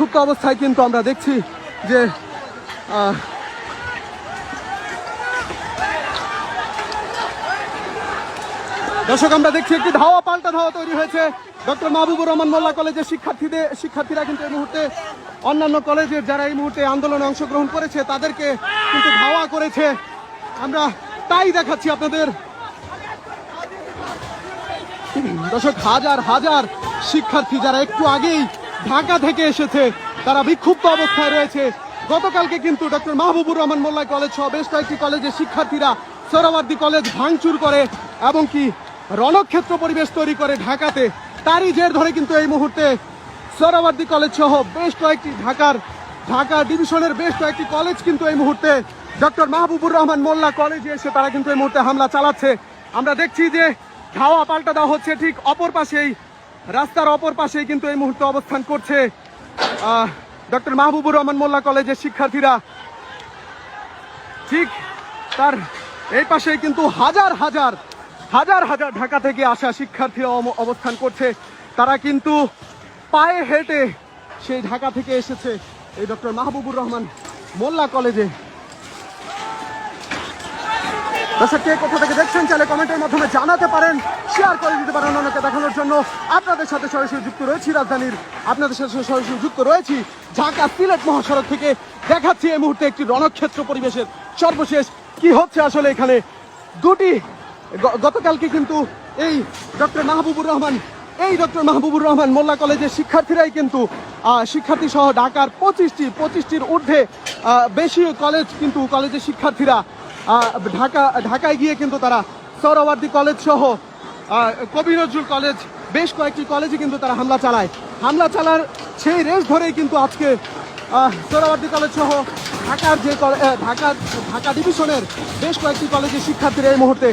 বিক্ষুব্ধ অবস্থায় কিন্তু আমরা দেখছি যে দর্শক আমরা দেখছি একটি পাল্টা ধাওয়া তৈরি হয়েছে ডক্টর মাহবুবুর রহমান মোল্লা কলেজের শিক্ষার্থীরা কিন্তু এই মুহূর্তে অন্যান্য কলেজের যারা এই মুহূর্তে আন্দোলনে অংশগ্রহণ করেছে তাদেরকে কিন্তু ধাওয়া করেছে। আমরা তাই দেখাচ্ছি আপনাদের। দর্শক হাজার হাজার শিক্ষার্থী যারা একটু আগেই ঢাকা থেকে এসেছে তারা বিক্ষুব্ধ অবস্থায় রয়েছে। গতকালকে কিন্তু ডক্টর মাহবুবুর রহমান মোল্লা কলেজ সহ বেশ কয়েকটি কলেজের শিক্ষার্থীরা সোহরাওয়ার্দী কলেজ ভাঙচুর করে এবং কি রণক্ষেত্র পরিবেশ তৈরি করে ঢাকাতে। তারই জের ধরে কিন্তু এই মুহূর্তে সোহরাওয়ার্দী কলেজ সহ বেশ কয়েকটি ঢাকা ডিভিশনের বেশ কয়েকটি কলেজ কিন্তু এই মুহূর্তে ডক্টর মাহবুবুর রহমান মোল্লা কলেজে এসে তারা কিন্তু এই মুহূর্তে হামলা চালাচ্ছে। আমরা দেখছি যে ধাওয়া পাল্টা দেওয়া হচ্ছে ঠিক অপর পাশেই, রাস্তার অপর পাশেই কিন্তু এই মুহূর্তে অবস্থান করছে ডক্টর মাহবুবুর রহমান মোল্লা কলেজের শিক্ষার্থীরা। ঠিক তার এই পাশেই কিন্তু হাজার হাজার ঢাকা থেকে আসা শিক্ষার্থীরা অবস্থান করছে। তারা কিন্তু পায়ে হেঁটে সেই ঢাকা থেকে এসেছে এই ডক্টর মাহবুবুর রহমান মোল্লা কলেজে। দর্শক কে কোথা থেকে দেখছেন চাইলে কমেন্টের মাধ্যমে জানাতে পারেন, শেয়ার করে দিতে পারেন অন্যকে দেখানোর জন্য। আপনাদের সাথে সরাসরি যুক্ত রয়েছি আপনাদের সাথে সরাসরি যুক্ত রয়েছি ঢাকা সিলেট মহাসড়ক থেকে। দেখাচ্ছি এই মুহূর্তে একটি রণক্ষেত্র পরিবেশের সর্বশেষ কি হচ্ছে আসলে এখানে। গতকালকে কিন্তু এই ডক্টর মাহবুবুর রহমান মোল্লা কলেজের শিক্ষার্থীরাই কিন্তু শিক্ষার্থী সহ ঢাকার 25টির ঊর্ধ্বে বেশি কলেজের শিক্ষার্থীরা ঢাকায় গিয়ে কিন্তু তারা সোহরাওয়ার্দী কলেজ সহ কবি নজরুল কলেজ বেশ কয়েকটি কলেজে কিন্তু তারা হামলা চালার সেই রেস ধরেই কিন্তু আজকে সোহরাওয়ার্দী কলেজ সহ ঢাকা ডিভিশনের বেশ কয়েকটি কলেজের শিক্ষার্থীরা এই মুহূর্তে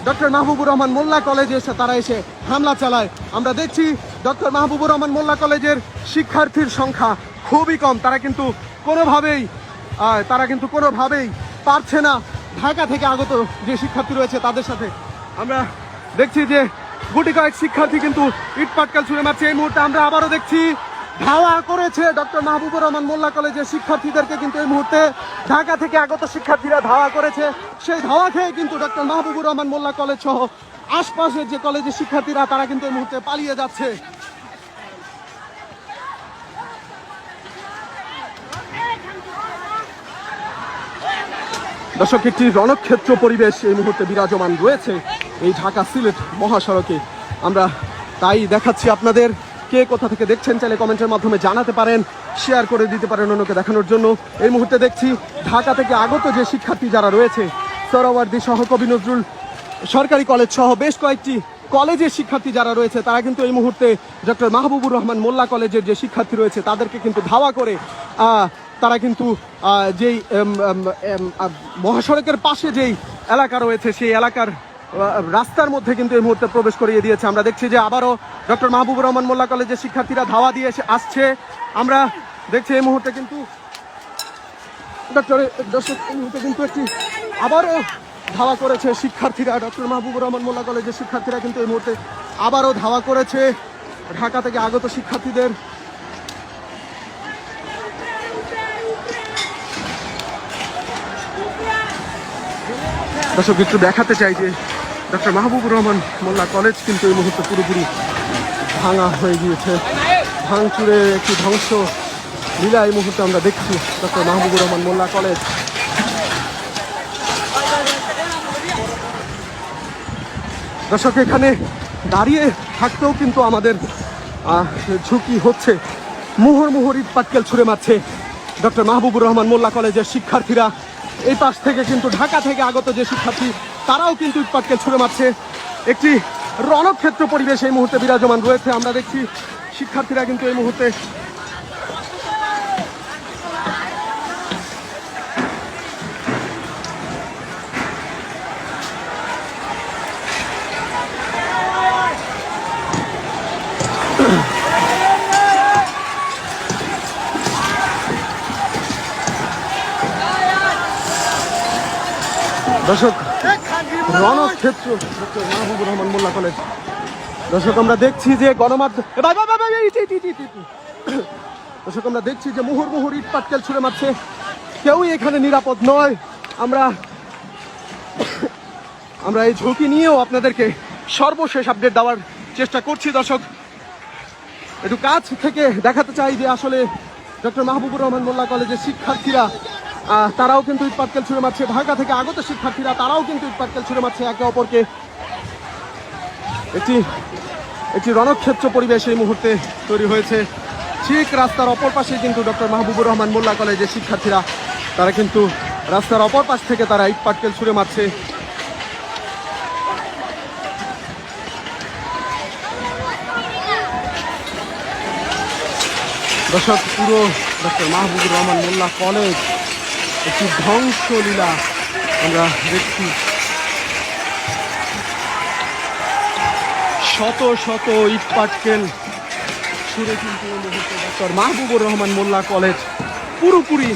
ডক্টর মাহবুবুর রহমান মোল্লা কলেজে এসে হামলা চালায়। আমরা দেখছি ডক্টর মাহবুবুর রহমান মোল্লা কলেজের শিক্ষার্থীর সংখ্যা খুবই কম। তারা কিন্তু কোনোভাবেই পারছে না ঢাকা থেকে আগত যে শিক্ষার্থী রয়েছে তাদের সাথে। আমরা দেখছি যে গুটি কয়েক শিক্ষার্থী কিন্তু ইটপাটকেল ছুঁড়ে মারছে। এই মুহূর্তে আমরা আবারও দেখছি ধাওয়া করেছে ডক্টর মাহবুবুর রহমান মোল্লা কলেজের শিক্ষার্থীদেরকে কিন্তু এই মুহূর্তে ঢাকা থেকে আগত শিক্ষার্থীরা ধাওয়া করেছে। সেই ধাওয়া খেয়ে কিন্তু ডক্টর মাহবুবুর রহমান মোল্লা কলেজ সহ আশপাশের যে কলেজের শিক্ষার্থীরা তারা কিন্তু এই মুহূর্তে পালিয়ে যাচ্ছে। দর্শক একটি রণক্ষেত্র পরিবেশ এই মুহূর্তে বিরাজমান রয়েছে এই ঢাকা সিলেট মহাসড়কে। আমরা তাই দেখাচ্ছি আপনাদের। কে কোথা থেকে দেখছেন চাইলে কমেন্টের মাধ্যমে জানাতে পারেন, শেয়ার করে দিতে পারেন অন্যকে দেখানোর জন্য। এই মুহূর্তে দেখছি ঢাকা থেকে আগত যে শিক্ষার্থী যারা রয়েছে সোহরাওয়ার্দী সহ কবি নজরুল সরকারি কলেজ সহ বেশ কয়েকটি কলেজের শিক্ষার্থী যারা রয়েছে তারা কিন্তু এই মুহূর্তে ডক্টর মাহবুবুর রহমান মোল্লা কলেজের যে শিক্ষার্থী রয়েছে তাদেরকে কিন্তু ধাওয়া করে তারা কিন্তু যেই মহাসড়কের পাশে যেই এলাকা রয়েছে সেই এলাকার রাস্তার মধ্যে কিন্তু এই মুহূর্তে প্রবেশ করিয়ে দিয়েছে। আমরা দেখছি যে আবারও ডক্টর মাহবুবুর রহমান মোল্লা কলেজের শিক্ষার্থীরা ধাওয়া দিয়ে আসছে। আমরা দেখছি এই মুহূর্তে কিন্তু একটি আবারও ধাওয়া করেছে শিক্ষার্থীরা। ডক্টর মাহবুবুর রহমান মোল্লা কলেজের শিক্ষার্থীরা কিন্তু এই মুহূর্তে আবারও ধাওয়া করেছে ঢাকা থেকে আগত শিক্ষার্থীদের। দর্শক একটু দেখাতে চাই যে ডক্টর মাহবুবুর রহমান মোল্লা কলেজ কিন্তু এই মুহূর্তে পুরোপুরি ভাঙা হয়ে গিয়েছে। ভাঙচুরে একটি ধ্বংস লীলা এই মুহূর্তে আমরা দেখছি ডক্টর মাহবুবুর রহমান মোল্লা কলেজ। দর্শক এখানে দাঁড়িয়ে থাকতেও কিন্তু আমাদের ঝুঁকি হচ্ছে। মুহুর্মুহুর ইটপাটকেল ছুঁড়ে মারছে ডক্টর মাহবুবুর রহমান মোল্লা কলেজের শিক্ষার্থীরা। এই পাশ থেকে কিন্তু ঢাকা থেকে আগত যে শিক্ষার্থী তারাও কিন্তু ইটপাটকেল ছুঁড়ে মারছে। একটি রণক্ষেত্র পরিবেশ এই মুহূর্তে বিরাজমান রয়েছে। আমরা দেখছি শিক্ষার্থীরা কিন্তু এই মুহূর্তে দর্শক রণক্ষেত্র ডক্টর মাহবুবুর রহমান মোল্লা কলেজ। দর্শক আমরা দেখছি যে গণমাধ্যম দর্শক আমরা দেখছি যে মুহুর্মুহুর ইট পাটকেল ছুঁড়ে মারছে, কেউই এখানে নিরাপদ নয়। আমরা এই ঝুঁকি নিয়েও আপনাদেরকে সর্বশেষ আপডেট দেওয়ার চেষ্টা করছি। দর্শক একটু কাছ থেকে দেখাতে চাই যে আসলে ডক্টর মাহবুবুর রহমান মোল্লা কলেজের শিক্ষার্থীরা তারাও কিন্তু ইট পাটকেল ছুঁড়ে মারছে, ঢাকা থেকে আগত শিক্ষার্থীরা তারাও কিন্তু ইট পাটকেল ছুঁড়ে মারছে একে অপরকে। একটি রণক্ষেত্র পরিবেশ এই মুহূর্তে তৈরি হয়েছে। ঠিক রাস্তার অপর পাশে কিন্তু ডক্টর মাহবুবুর রহমান মোল্লা কলেজের শিক্ষার্থীরা তারা কিন্তু রাস্তার অপর পাশ থেকে তারা ইট পাটকেল ছুঁড়ে মারছে। দর্শক পুরো ডক্টর মাহবুবুর রহমান মোল্লা কলেজ একটি ধ্বংসলীলা আমরা দেখছি। শত শত ইট পাটকেল ছুঁড়ে কিন্তু ডক্টর মাহবুবুর রহমান মোল্লা কলেজ পুরোপুরি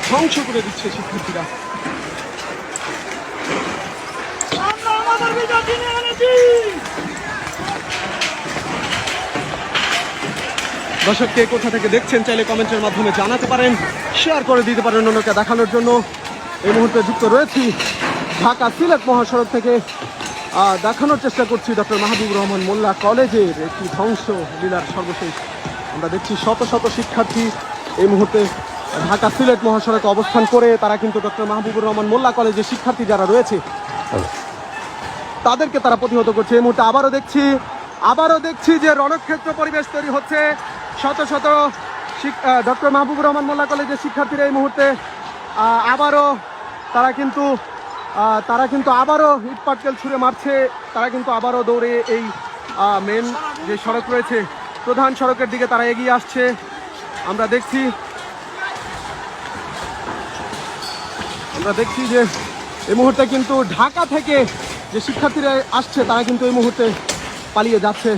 ধ্বংস করে দিচ্ছে শিক্ষার্থীরা। দর্শক কে কোথা থেকে দেখছেন চাইলে কমেন্টের মাধ্যমে জানাতে পারেন, শেয়ার করে দিতে পারেন অন্যকে দেখানোর জন্য। এই মুহূর্তে যুক্ত রয়েছি ঢাকা সিলেট মহাসড়ক থেকে, দেখানোর চেষ্টা করছি ডক্টর মাহবুবুর রহমান মোল্লা কলেজের একটি ধ্বংস লীলার সর্বশেষ। আমরা দেখছি শত শত শিক্ষার্থী এই মুহূর্তে ঢাকা সিলেট মহাসড়কে অবস্থান করে তারা কিন্তু ডক্টর মাহবুবুর রহমান মোল্লা কলেজের শিক্ষার্থী যারা রয়েছে তাদেরকে তারা প্রতিহত করছে। এই মুহূর্তে আবারও দেখছি যে রণক্ষেত্র পরিবেশ তৈরি হচ্ছে। শত শত ডক্টর মাহবুবুর রহমান মোল্লা কলেজের শিক্ষার্থীরা এই মুহূর্তে তারা কিন্তু আবারও ইট পাটকেল ছুঁড়ে মারছে। তারা কিন্তু আবারও দৌড়ে এই মেন যে সড়ক রয়েছে প্রধান সড়কের দিকে তারা এগিয়ে আসছে। আমরা দেখছি যে এই মুহূর্তে কিন্তু ঢাকা থেকে যে শিক্ষার্থীরা আসছে তারা কিন্তু এই মুহূর্তে পালিয়ে যাচ্ছে।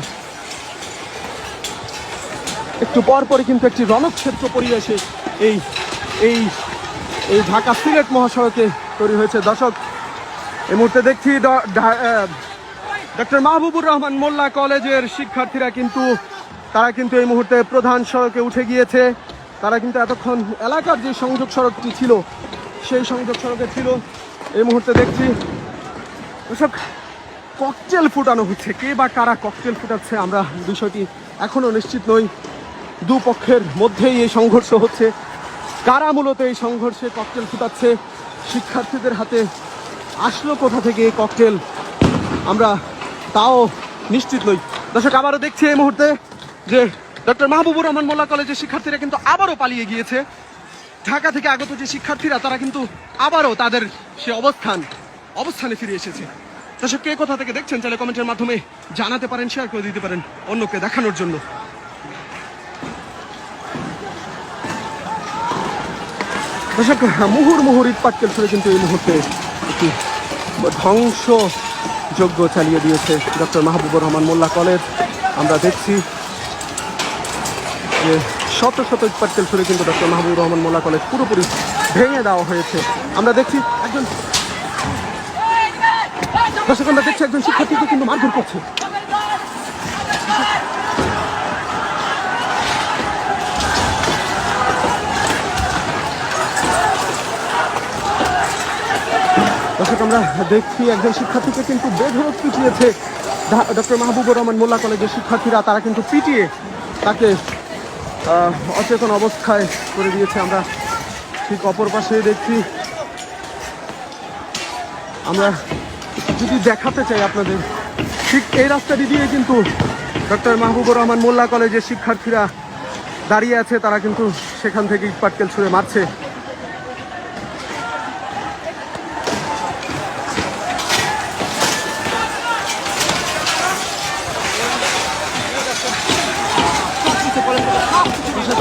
একটু পরপরই কিন্তু একটি রণক্ষেত্র পরিবেশে এই ঢাকা সিলেট মহাসড়কে তৈরি হয়েছে। দর্শক এই মুহূর্তে দেখছি ডক্টর মাহবুবুর রহমান মোল্লা কলেজের শিক্ষার্থীরা তারা কিন্তু এই মুহূর্তে প্রধান সড়কে উঠে গিয়েছে। তারা কিন্তু এতক্ষণ এলাকার যে সংযোগ সড়কটি ছিল সেই সংযোগ সড়কে ছিল। এই মুহূর্তে দেখছি দর্শক ককটেল ফুটানো হচ্ছে। কে বা কারা ককটেল ফুটাচ্ছে আমরা বিষয়টি এখনো নিশ্চিত নই। দুপক্ষের মধ্যেই এই সংঘর্ষ হচ্ছে। কারা মূলত এই সংঘর্ষে ককটেল ফুটাচ্ছে, শিক্ষার্থীদের হাতে আসলো কোথা থেকে এই ককটেল আমরা তাও নিশ্চিত নই। দর্শক আবারও দেখছি এই মুহূর্তে যে ডক্টর মাহবুবুর রহমান মোল্লা কলেজের শিক্ষার্থীরা কিন্তু আবারও পালিয়ে গিয়েছে। ঢাকা থেকে আগত যে শিক্ষার্থীরা তারা কিন্তু আবারও তাদের সে অবস্থানে ফিরে এসেছে। দর্শক কে কোথা থেকে দেখছেন চাইলে কমেন্টের মাধ্যমে জানাতে পারেন, শেয়ার করে দিতে পারেন অন্যকে দেখানোর জন্য। দর্শক মুহুর্মুহুর ইট পাটকেল ছুঁড়ে কিন্তু এই মুহূর্তে একটি ধ্বংসযজ্ঞ চালিয়ে দিয়েছে ডক্টর মাহবুবুর রহমান মোল্লা কলেজ। আমরা দেখছি যে শত শত ইট পাটকেল ছুঁড়ে কিন্তু ডক্টর মাহবুবুর রহমান মোল্লা কলেজ পুরোপুরি ভেঙে দেওয়া হয়েছে। আমরা দেখছি একজন শিক্ষার্থীকে কিন্তু মারধর করছে। দর্শক আমরা দেখছি একজন শিক্ষার্থীকে কিন্তু বেধড়ক পিটিয়েছে ডক্টর মাহবুবুর রহমান মোল্লা কলেজের শিক্ষার্থীরা। তারা কিন্তু পিটিয়ে তাকে অচেতন অবস্থায় করে দিয়েছে। আমরা ঠিক অপর পাশে দেখছি, আমরা যদি দেখাতে চাই আপনাদের, ঠিক এই রাস্তাটি দিয়ে কিন্তু ডক্টর মাহবুবুর রহমান মোল্লা কলেজের শিক্ষার্থীরা দাঁড়িয়ে আছে। তারা কিন্তু সেখান থেকে ইট পাটকেল ছুঁড়ে মারছে।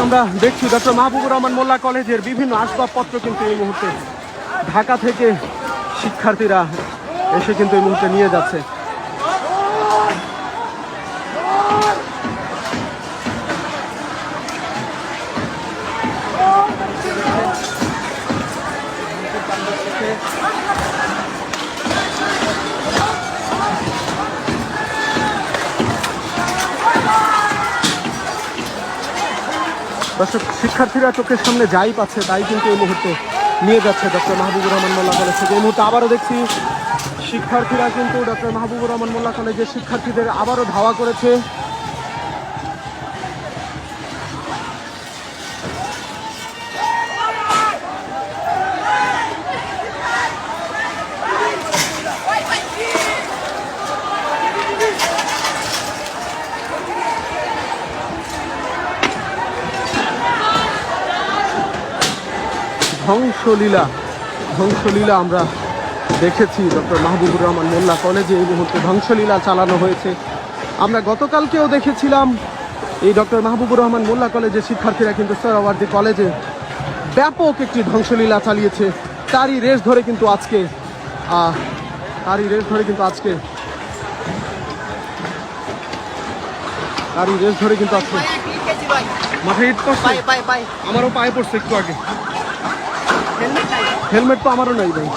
আমরা দেখছি ডক্টর মাহবুবুর রহমান মোল্লা কলেজের বিভিন্ন আসবাবপত্র কিন্তু এই মুহূর্তে ঢাকা থেকে শিক্ষার্থীরা এসে কিন্তু এই মুহূর্তে নিয়ে যাচ্ছে। দর্শক শিক্ষার্থীরা চোখের সামনে যাই পাচ্ছে তাই কিন্তু এই মুহূর্তে নিয়ে যাচ্ছে ডক্টর মাহবুবুর রহমান মোল্লা কলেজ থেকে। এই মুহূর্তে আবারও দেখছি শিক্ষার্থীরা কিন্তু ডক্টর মাহবুবুর রহমান মোল্লা কলেজের শিক্ষার্থীদের আবারও ধাওয়া করেছে। ধ্বংসলীলা আমরা দেখেছি ডক্টর মাহবুবুর রহমান মোল্লা কলেজে। এই মুহূর্তে ধ্বংসলীলা চালানো হয়েছে। আমরা গতকালকেও দেখেছিলাম এই ডক্টর মাহবুবুর রহমান মোল্লা কলেজের শিক্ষার্থীরা কিন্তু সোহরাওয়ার্দী কলেজে ব্যাপক একটি ধ্বংসলীলা চালিয়েছে। তারই রেশ ধরে কিন্তু আজকে মাঠে ইট করছে। আমারও পায়ে পড়ছে একটু আগে। হেলমেট তো আমারও নাই ভাই।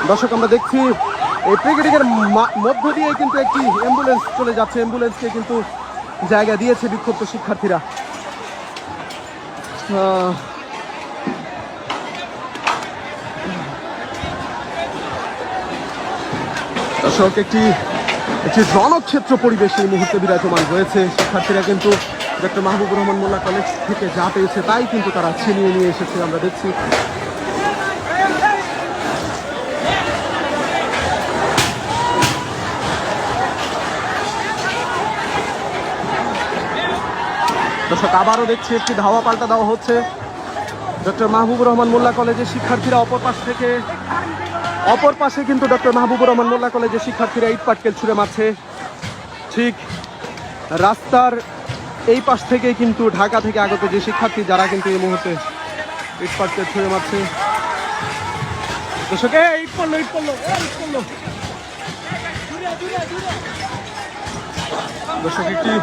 দর্শক আমরা দেখছি এই প্রিকেটিংয়ের মধ্য দিয়ে কিন্তু একটি অ্যাম্বুলেন্স চলে যাচ্ছে। অ্যাম্বুলেন্সকে কিন্তু জায়গা দিয়েছে বিক্ষুব্ধ শিক্ষার্থীরা। দর্শক একটি রণক্ষেত্র পরিবেশ এই মুহূর্তে বিরাজমান রয়েছে। শিক্ষার্থীরা কিন্তু ডক্টর মাহবুবুর রহমান মোল্লা কলেজ থেকে যা পেয়েছে তাই কিন্তু তারা ছিনিয়ে নিয়ে এসেছে। আমরা দেখছি দর্শক আবারও দেখছি একটি ধাওয়া পাল্টা দেওয়া হচ্ছে। ডক্টর মাহবুবুর রহমান মোল্লা কলেজের শিক্ষার্থীরা অপর পাশে কিন্তু ডক্টর মাহবুবুর রহমান মোল্লা কলেজের শিক্ষার্থীরা ইট পাটকেল ছুঁড়ে মারছে। ঠিক রাস্তার এই পাশ থেকে কিন্তু ঢাকা থেকে আগত যে শিক্ষার্থী যারা কিন্তু এই মুহূর্তে ইট পাটকেল ছুঁড়ে মারছে। দর্শক ইট পড়লো। দর্শক একটি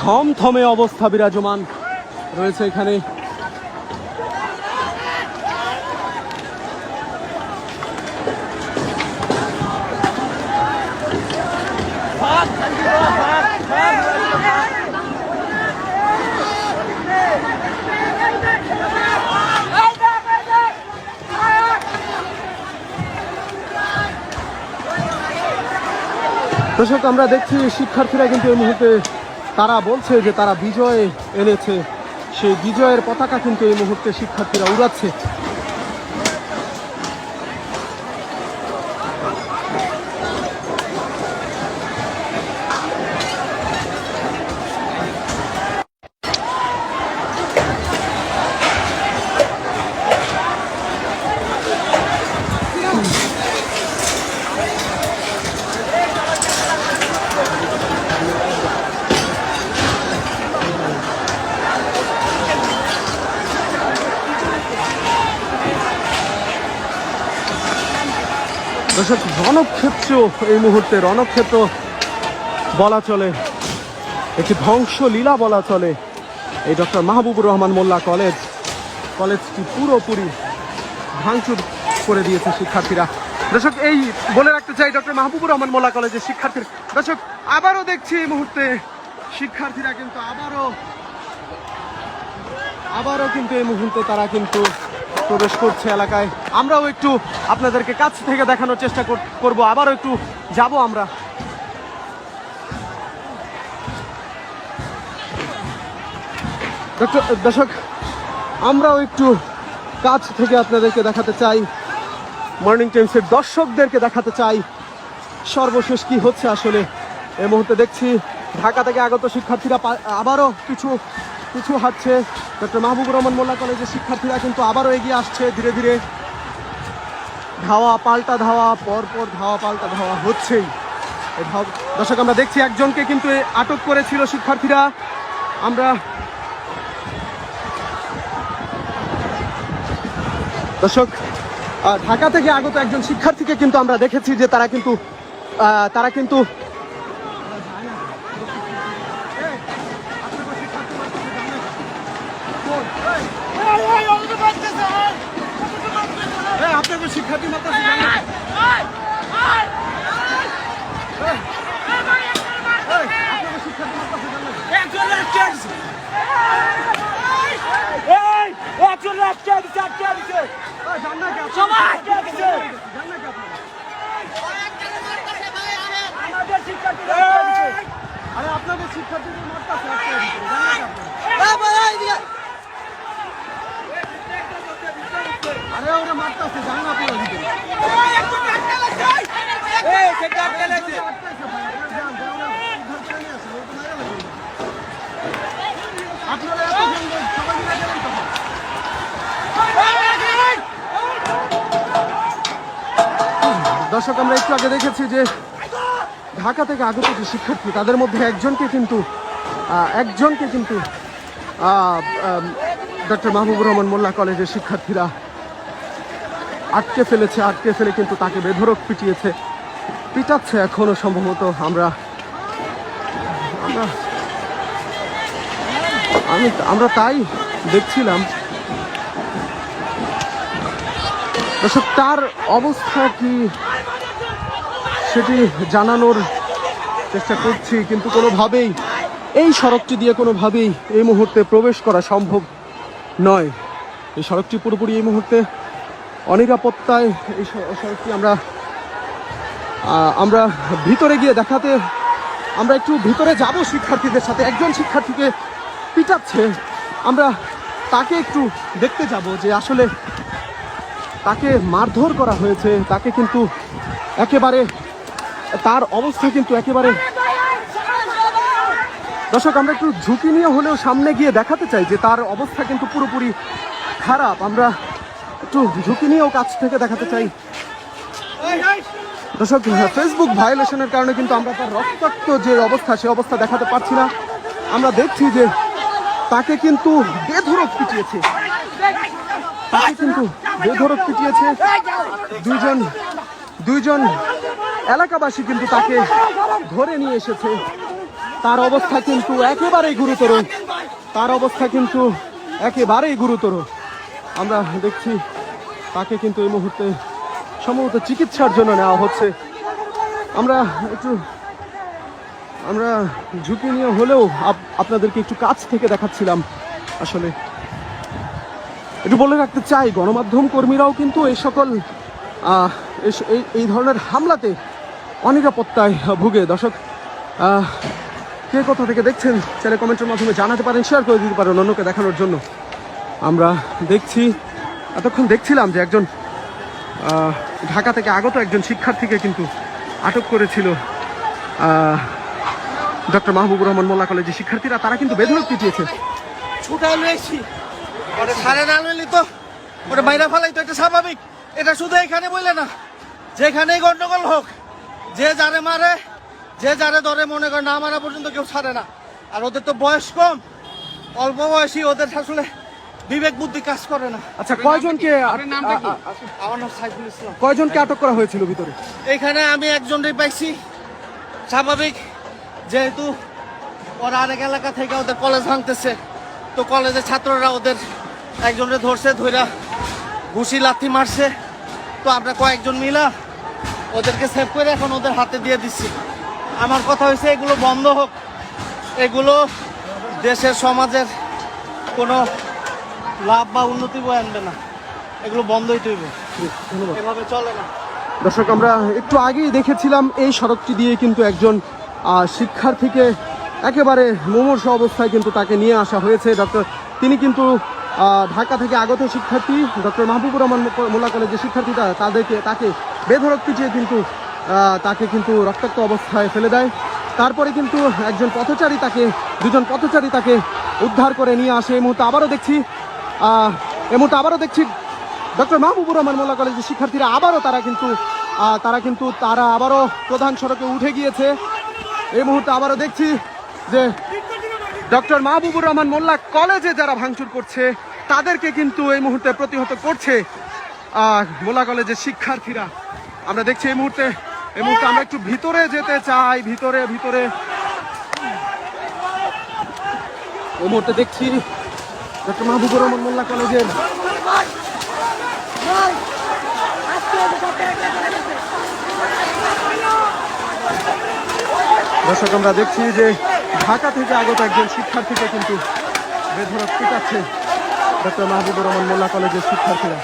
থমথমে অবস্থা বিরাজমান রয়েছে এখানে। দর্শক আমরা দেখছি শিক্ষার্থীরা কিন্তু এই মুহূর্তে তারা বলছে যে তারা বিজয় এনেছে। সেই বিজয়ের পতাকা কিন্তু এই মুহূর্তে শিক্ষার্থীরা উড়াচ্ছে। দর্শক রণক্ষেত্র এই মুহূর্তে রণক্ষেত্র বলা চলে, একটি ধ্বংসলীলা বলা চলে। এই ডক্টর মাহবুবুর রহমান মোল্লা কলেজটি পুরোপুরি ভাঙচুর করে দিয়েছে শিক্ষার্থীরা। দর্শক এই বলে রাখতে চাই ডক্টর মাহবুবুর রহমান মোল্লা কলেজের শিক্ষার্থীরা। দর্শক আবারও দেখছি এই মুহূর্তে শিক্ষার্থীরা কিন্তু আবারও কিন্তু এই মুহূর্তে তারা কিন্তু প্রবেশ করছে এলাকায়। আমরাও একটু আপনাদেরকে কাছ থেকে দেখানোর চেষ্টা করব। আবারও একটু যাব আমরা। দর্শক আমরাও একটু কাছ থেকে আপনাদেরকে দেখাতে চাই, মর্নিং টাইমসের দর্শকদেরকে দেখাতে চাই সর্বশেষ কি হচ্ছে আসলে। এই মুহূর্তে দেখছি ঢাকা থেকে আগত শিক্ষার্থীরা আবারও কিছু হাঁটছে। ডক্টর মাহবুবুর রহমান মোল্লা কলেজের শিক্ষার্থীরা কিন্তু আবারও এগিয়ে আসছে ধীরে ধীরে। ধাওয়া পাল্টা ধাওয়া, পরপর ধাওয়া পাল্টা ধাওয়া হচ্ছেই। দর্শক আমরা দেখছি একজনকে কিন্তু আটক করেছিল শিক্ষার্থীরা। আমরা দর্শক ঢাকা থেকে আগত একজন শিক্ষার্থীকে কিন্তু আমরা দেখেছি যে তারা কিন্তু আপনাকে শিক্ষার্থী মাত্র আরে আপনাদের শিক্ষার্থীদের মারতাছে আরে ওরা মারতাছে জানেন আপনারা ভিতরে আপনারা সবাই মিলে গেলেন তখন দর্শক আমরা একটু আগে দেখেছি যে ঢাকা থেকে আগত যে শিক্ষার্থী তাদের মধ্যে একজনকে কিন্তু ডক্টর মাহবুবুর রহমান মোল্লা কলেজের শিক্ষার্থীরা আটকে ফেলে কিন্তু তাকে বেধড়ক পিটাচ্ছে এখনো সম্ভবত আমরা তাই দেখছিলাম। দর্শক তার অবস্থা কি সেটি জানানোর চেষ্টা করছি, কিন্তু কোনোভাবেই এই সড়কটি দিয়ে কোনোভাবেই এই মুহূর্তে প্রবেশ করা সম্ভব নয়। এই সড়কটি পুরোপুরি এই মুহূর্তে অনিরাপত্তায়। এই সড়কটি আমরা ভিতরে গিয়ে আমরা একটু ভিতরে যাব শিক্ষার্থীদের সাথে। একজন শিক্ষার্থীকে পিটাচ্ছে, আমরা তাকে একটু দেখতে যাব যে আসলে তাকে মারধর করা হয়েছে। তাকে কিন্তু একেবারে তার অবস্থা কিন্তু একেবারে দর্শক আমরা একটু ঝুঁকি নিয়ে হলেও সামনে গিয়ে দেখাতে চাই যে তার অবস্থা কিন্তু পুরোপুরি খারাপ। আমরা একটু ঝুঁকি নিয়েও কাছ থেকে দেখাতে চাই। দর্শক ফেসবুক ভায়োলেশনের কারণে কিন্তু আমরা তার রক্তাক্ত যে অবস্থা সে অবস্থা দেখাতে পারছি না। আমরা দেখছি যে তাকে কিন্তু বেধড়ক পিটিয়েছে। দুইজন এলাকাবাসী কিন্তু তাকে ধরে নিয়ে এসেছে। তার অবস্থা কিন্তু একেবারেই গুরুতর। আমরা দেখছি তাকে কিন্তু এই মুহূর্তে সম্ভবত চিকিৎসার জন্য নেওয়া হচ্ছে। আমরা ঝুঁকি নিয়ে হলেও আপনাদেরকে একটু কাছ থেকে দেখাচ্ছিলাম। আসলে একটু বলে রাখতে চাই, গণমাধ্যম কর্মীরাও কিন্তু এই ধরনের হামলাতে অনিরাপত্তায় ভুগে। দর্শক কে কোথা থেকে দেখছেন চ্যানেল কমেন্টের মাধ্যমে জানাতে পারেন, শেয়ার করে দিতে পারেন অন্যকে দেখানোর জন্য। আমরা এতক্ষণ দেখছিলাম যে একজন ঢাকা থেকে আগত একজন শিক্ষার্থীকে কিন্তু আটক করেছিল ডক্টর মাহবুবুর রহমান মোল্লা কলেজের শিক্ষার্থীরা। তারা কিন্তু বেধড়ক পিটিয়েছে। ছুটাই লইছি ওটা সারে না লইলি তো ওটা বাইরে ফেলাই তো, এটা স্বাভাবিক। এটা শুধু এখানে বললে না, যেখানেই গন্ডগোল হোক, যে যারে মারে যে যারে ধরে মনে করে না মারা পর্যন্ত কেউ ছাড়ে না। আর ওদের তো বয়স কম, অল্প বয়সী, ওদের আসলে বিবেক বুদ্ধি কাজ করে না। আচ্ছা, কয়জনকে আমার নাম সাইফুল ইসলাম। কয়জনকে আটক করা হয়েছিল ভিতরে? এখানে আমি একজনই পাইছি। স্বাভাবিক, যেহেতু ওরা আরেক এলাকা থেকে ওদের কলেজ ভাঙতেছে, তো কলেজের ছাত্ররা ওদের একজনের ধরছে, ধইরা ঘুষি লাথি মারছে। তো আমরা কয়েকজন মিলা ওদেরকে সেভ করে এখন ওদের হাতে দিয়ে দিচ্ছি। আমার কথা হয়েছে এগুলো বন্ধ হোক। এগুলো দেশের সমাজের কোনো লাভ বা উন্নতি বয়ে আনবে না। এগুলো বন্ধই তৈরি, এভাবে চলে না। দর্শক আমরা একটু আগেই দেখেছিলাম এই সড়কটি দিয়ে কিন্তু একজন শিক্ষার্থীকে একেবারে মুমূর্ষু অবস্থায় কিন্তু তাকে নিয়ে আসা হয়েছে। তিনি কিন্তু ঢাকা থেকে আগত শিক্ষার্থী ডক্টর মাহবুবুর রহমান মোল্লা কলেজের শিক্ষার্থীরা তাকে বেধড়ক পিটিয়ে কিন্তু তাকে কিন্তু রক্তাক্ত অবস্থায় ফেলে দেয়। তারপরে কিন্তু দুজন পথচারী তাকে উদ্ধার করে নিয়ে আসে। এই মুহূর্তে আবারও দেখছি ডক্টর মাহবুবুর রহমান মোল্লা কলেজের শিক্ষার্থীরা তারা আবারও প্রধান সড়কে উঠে গিয়েছে। এই মুহূর্তে আবারও দেখছি যে ডক্টর মাহবুবুর রহমান মোল্লা কলেজে যারা ভাঙচুর করছে তাদেরকে কিন্তু এই মুহূর্তে প্রতিহত করছে মোল্লা কলেজের শিক্ষার্থীরা। আমরা দেখছি এই মুহূর্তে আমরা একটু ভিতরে যেতে চাই। ভিতরে এই মুহূর্তে দেখছি ডক্টর মাহবুবুর রহমান মোল্লা কলেজের দর্শক আমরা দেখছি যে ঢাকা থেকে আগত একজন শিক্ষার্থীকে কিন্তু বেধড়ক পিটাচ্ছে। ডক্টর মাহবুবুর রহমান মোল্লা কলেজের শিক্ষার্থীরা।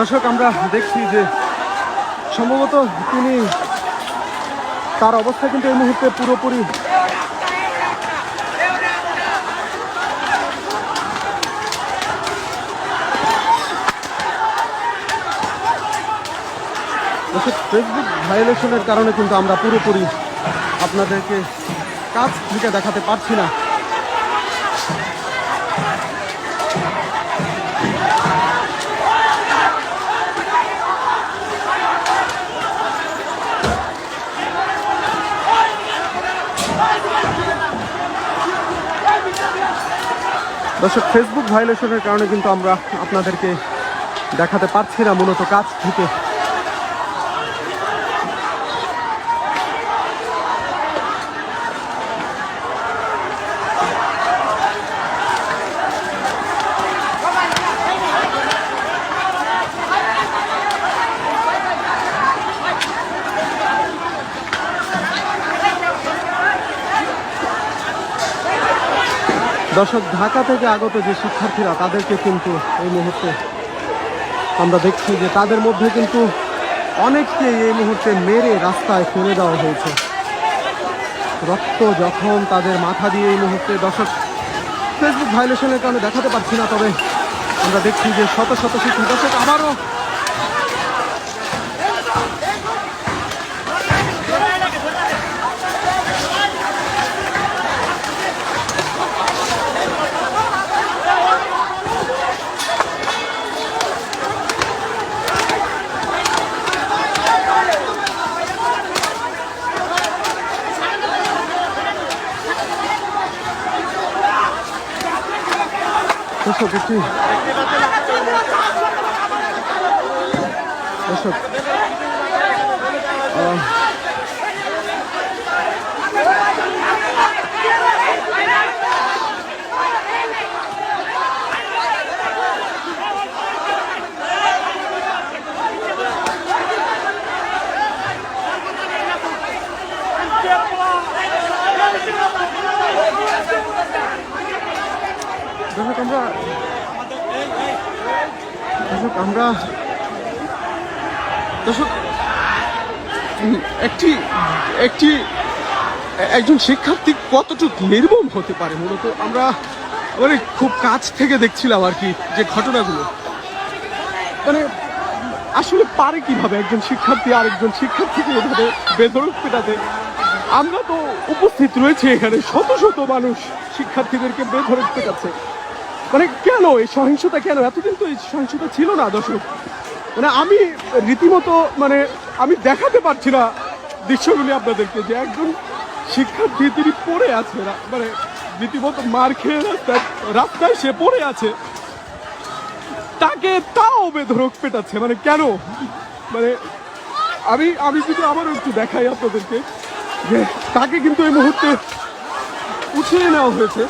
দর্শক, আমরা দেখছি যে সম্ভবত তিনি তার অবস্থা কিন্তু এই মুহূর্তে পুরোপুরি ফেসবুক ভায়োলেশনের কারণে কিন্তু আমরা পুরোপুরি আপনাদেরকে কাছ থেকে দেখাতে পারছি না। দর্শক, ফেসবুক ভায়োলেশনের কারণে কিন্তু আমরা আপনাদেরকে দেখাতে পারছি না মূলত কাছ থেকে। দর্শক, ঢাকা থেকে আগত যে শিক্ষার্থীরা তাদেরকে কিন্তু এই মুহূর্তে আমরা দেখছি যে তাদের মধ্যে কিন্তু অনেককে এই মুহূর্তে মেরে রাস্তায় ফেলে দেওয়া হয়েছে। রক্ত যখন তাদের মাথা দিয়ে এই মুহূর্তে, দর্শক ফেসবুক ভায়োলেশনের কারণে দেখাতে পারছি না, তবে আমরা দেখছি যে শত শত শিক্ষক, দর্শক আবারও দর্শক একটি দর্শক আমরা দর্শক একজন শিক্ষার্থী কতটুকু নির্মম হতে পারে, মূলত আমরা মানে খুব কাছ থেকে দেখছিলাম আর কি যে ঘটনাগুলো, মানে আসলে পারে কিভাবে একজন শিক্ষার্থী আরেকজন শিক্ষার্থীকে এভাবে বেধড়ক পেটাতে। আমরা তো উপস্থিত রয়েছে এখানে, শত শত মানুষ শিক্ষার্থীদেরকে বেধড়ক পেটাচ্ছে। মানে কেন এই সহিংসতা, কেন? এতদিন তো এই সহিংসতা ছিল না দর্শক। মানে আমি রীতিমতো মানে আমি দেখাতে পারছি না দৃশ্যগুলি আপনাদেরকে, যে একজন শিক্ষার্থী তিনি পড়ে আছে, মানে রীতিমতো মার খেয়ে রাস্তায় সে পড়ে আছে, তাকে তাও বেধড়ক পেটাচ্ছে। মানে কেন? মানে আমি যদি আবারও একটু দেখাই আপনাদেরকে, যে তাকে কিন্তু এই মুহূর্তে উঠিয়ে নেওয়া হয়েছে।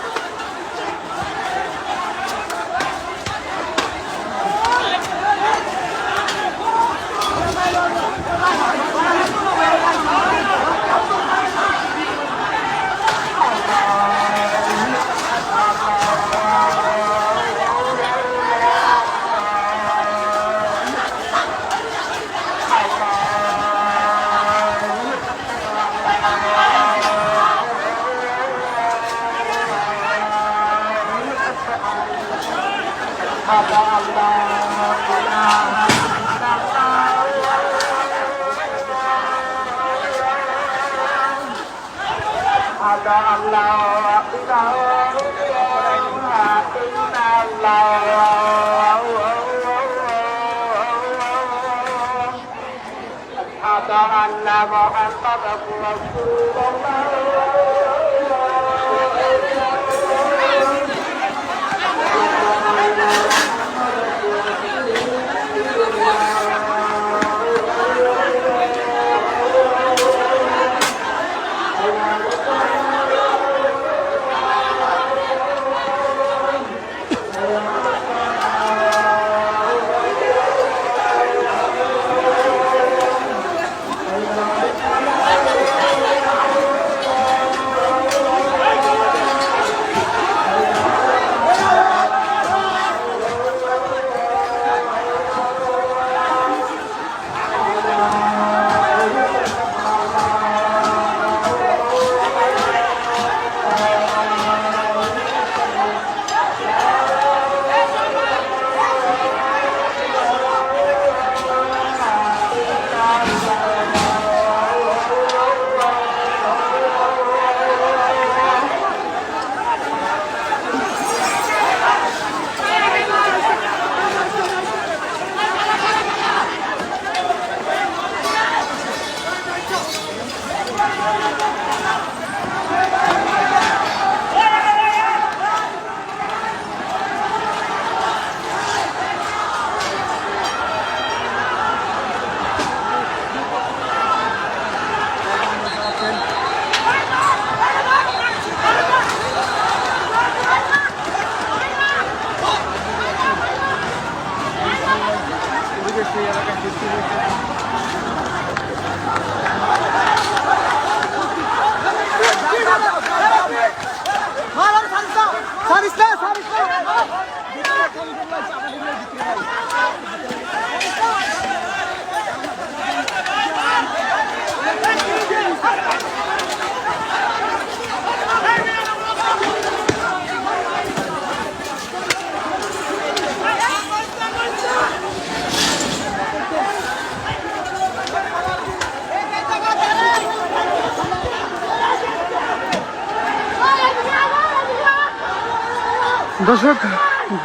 দর্শক,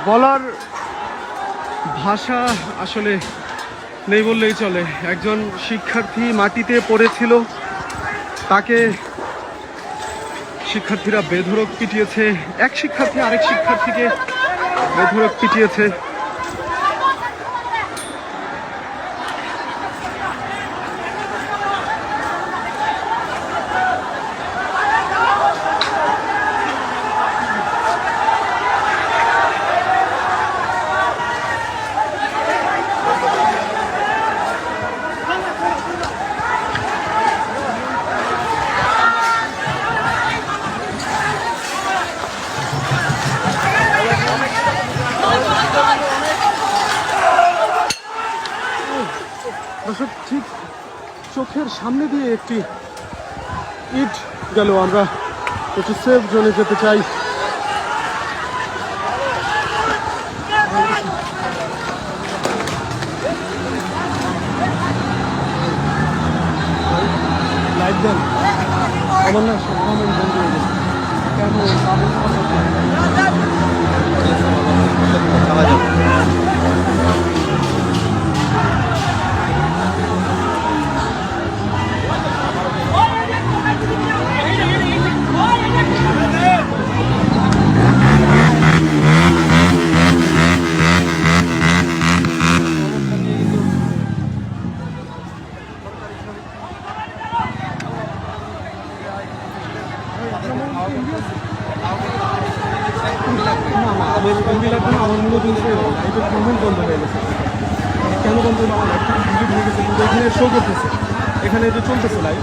বলার ভাষা আসলে নেই বললেই চলে। একজন শিক্ষার্থী মাটিতে পড়েছিল, তাকে শিক্ষার্থীরা বেধড়ক পিটিয়েছে। এক শিক্ষার্থী আরেক শিক্ষার্থীকে বেধড়ক পিটিয়েছে। দর্শক, ঠিক চোখের সামনে দিয়ে একটি ইট গেল। আমরা একটু সেফ জোনে যেতে চাই। লাইট দেন, আমার না সব কমেন্ট বন্ধ হয়ে গেছে। কেন আমার মূলত লাইভের কমেন্ট বন্ধ হয়ে গেছে। কেন বন্ধ হলো? আমার লাইভটা ডিলিট হয়ে গেছে, কিন্তু এখানে শো করতেছে, এখানে যে চলতেছে লাইভ।